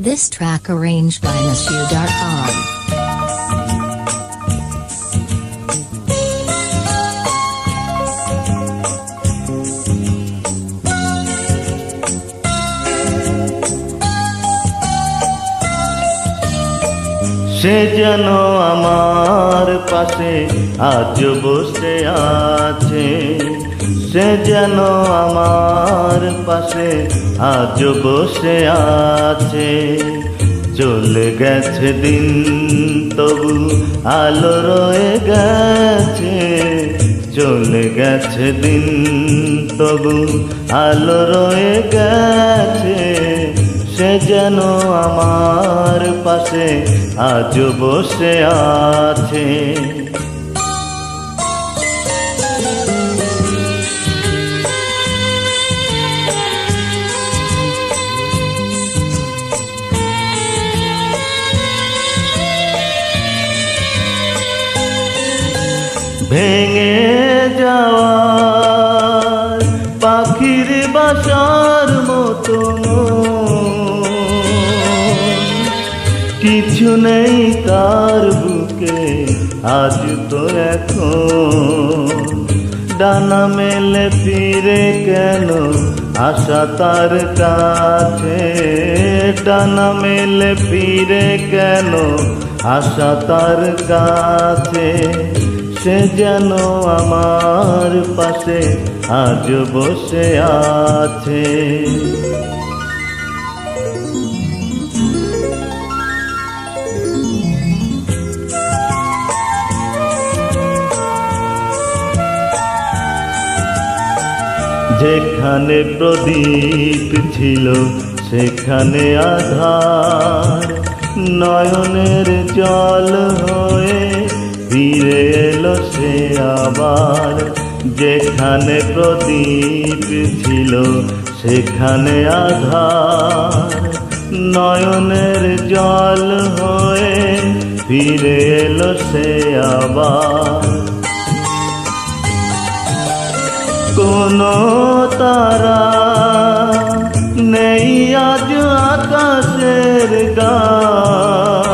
This track arranged by Monsieur Darkhan. সে যেন আমার পাশে আজ বসে আছে, সে যেন আমার পাশে আজ বসে আছে। চলে গেছে দিন তবু আলো রয়ে গেছে, চলে গেছে দিন তবু আলো রয়ে গেছে। সে যেন আমার পাশে আজ বসে আছে। ভেঙে যাওয়া পাখির বাসার মতো কিছু নেই তার বুকে আজ তো এখন। ডানা মেলে ফিরে কেন আশা তার কাছে, ডানা মেলে ফিরে কেন আশা তার কাছে। সে যেন আমার পাশে আজ বসে আছে। যেখানে প্রদীপ ছিল সেখানে আধার, নয়নের জল হয়ে ফিরে এলো সে আবার। যেখানে প্রদীপ ছিল সেখানে আধার, নয়নের জল হয়ে ফিরে এলো সে আবার। কোনো তারা নেই আজ আকাশের গান,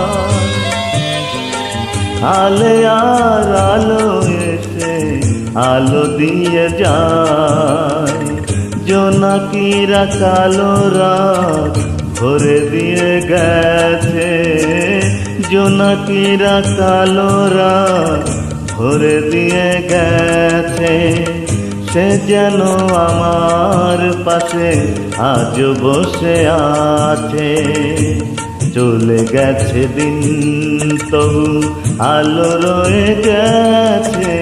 আলে আর আলো এসে আলো দিয়ে যায়। জোনাকিরা কালো রাত ভরে দিয়ে গেছে, জোনাকিরা কালো রাত ভরে দিয়ে গেছে। সে যেন আমার পাশে আজ বসে আছে। চলে গেছে দিন তবু আলো রয়ে গেছে,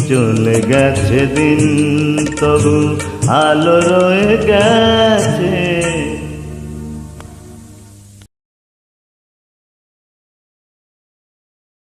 চলে গেছে দিন তবু আলো রয়ে গেছে।